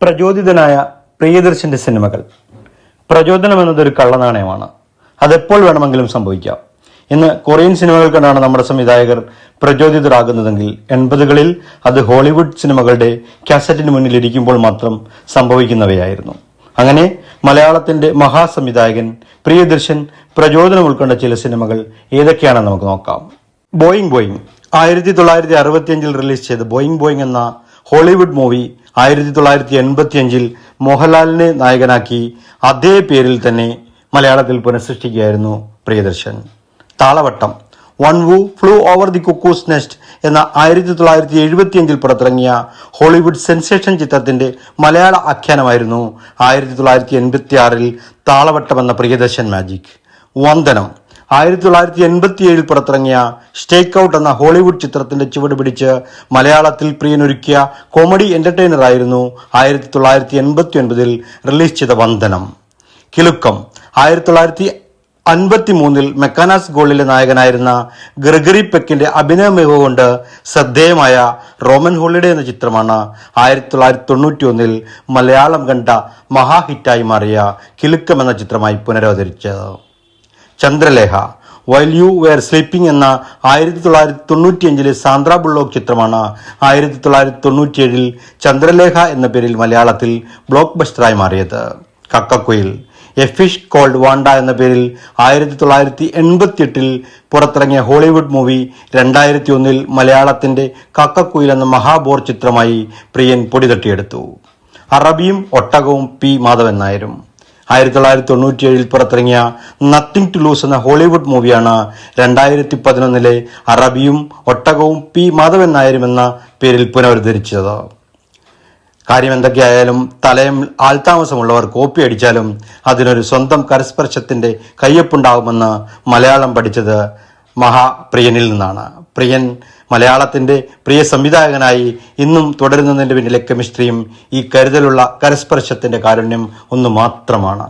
പ്രചോദിതനായ പ്രിയദർശന്റെ സിനിമകൾ. പ്രചോദനം എന്നതൊരു കള്ളനാണയമാണ്. അതെപ്പോൾ വേണമെങ്കിലും സംഭവിക്കാം. ഇന്ന് കൊറിയൻ സിനിമകൾ കണ്ടാണ് നമ്മുടെ സംവിധായകർ പ്രചോദിതരാകുന്നതെങ്കിൽ 80കളിൽ അത് ഹോളിവുഡ് സിനിമകളുടെ കാസറ്റിന് മുന്നിൽ ഇരിക്കുമ്പോൾ മാത്രം സംഭവിക്കുന്നവയായിരുന്നു. അങ്ങനെ മലയാളത്തിന്റെ മഹാസംവിധായകൻ പ്രിയദർശൻ പ്രചോദനം ഉൾക്കൊണ്ട ചില സിനിമകൾ ഏതൊക്കെയാണെന്ന് നമുക്ക് നോക്കാം. ബോയിങ് ബോയിങ് 1965 റിലീസ് ചെയ്ത ബോയിങ് ബോയിങ് എന്ന ഹോളിവുഡ് മൂവി 1985 മോഹൻലാലിനെ നായകനാക്കി അതേ പേരിൽ തന്നെ മലയാളത്തിൽ പുനഃസൃഷ്ടിക്കുകയായിരുന്നു പ്രിയദർശൻ. താളവട്ടം വൺ വു flew over the cuckoo's nest എന്ന 1975 പുറത്തിറങ്ങിയ ഹോളിവുഡ് സെൻസേഷൻ ചിത്രത്തിന്റെ മലയാള ആഖ്യാനമായിരുന്നു 1986 താളവട്ടം എന്ന പ്രിയദർശൻ മാജിക്. വന്ദനം 1987 പുറത്തിറങ്ങിയ സ്റ്റേക്ക് ഔട്ട് എന്ന ഹോളിവുഡ് ചിത്രത്തിന്റെ ചുവട് പിടിച്ച് മലയാളത്തിൽ പ്രിയനൊരുക്കിയ കോമഡി എന്റർടൈനർ ആയിരുന്നു 1989 റിലീസ് ചെയ്ത വന്ദനം. കിലുക്കം 1953 മെക്കാനാസ് ഗോൾഡിലെ നായകനായിരുന്ന ഗ്രിഗറി പെക്കിന്റെ അഭിനയ മികവ് കൊണ്ട് ശ്രദ്ധേയമായ റോമൻ ഹോളിഡേ എന്ന ചിത്രമാണ് 1991 മലയാളം കണ്ട മഹാഹിറ്റായി മാറിയ കിലുക്കം എന്ന ചിത്രമായി പുനരവതരിച്ചത്. ചന്ദ്രലേഖ വൈൽ യു വെയർ സ്ലീപ്പിംഗ് എന്ന 1995 സാന്ദ്ര ബുള്ളോക്ക് ചിത്രമാണ് 1997 ചന്ദ്രലേഖ എന്ന പേരിൽ മലയാളത്തിൽ ബ്ലോക്ക് ബസ്റ്ററായി മാറിയത്. കക്കക്കുയിൽ എ ഫിഷ് കോൾഡ് വാണ്ട എന്ന പേരിൽ 1988 പുറത്തിറങ്ങിയ ഹോളിവുഡ് മൂവി 2001 മലയാളത്തിന്റെ കക്കക്കുയിൽ എന്ന മഹാബോർ ചിത്രമായി പ്രിയൻ പൊടിതട്ടിയെടുത്തു. അറബിയും ഒട്ടകവും പി മാധവൻ നായരും 1997 പുറത്തിറങ്ങിയ നത്തിങ് ടു ലൂസ് എന്ന ഹോളിവുഡ് മൂവിയാണ് 2011 അറബിയും ഒട്ടകവും പി മാധവൻ നായരും എന്ന പേരിൽ പുനരുദ്ധരിച്ചത്. കാര്യം എന്തൊക്കെയായാലും തലയം ആൾതാമസമുള്ളവർ കോപ്പി അടിച്ചാലും അതിനൊരു സ്വന്തം കരസ്പർശത്തിന്റെ കയ്യൊപ്പുണ്ടാവുമെന്ന് മലയാളം പഠിച്ചത് മഹാപ്രിയനിൽ നിന്നാണ്. പ്രിയൻ മലയാളത്തിന്റെ പ്രിയ സംവിധായകനായി ഇന്നും തുടരുന്നതിന്റെ പിന്നിലെ കെമിസ്ട്രിയും ഈ കരുതലുള്ള കരസ്പർശത്തിന്റെ കാരുണ്യം ഒന്നു മാത്രമാണ്.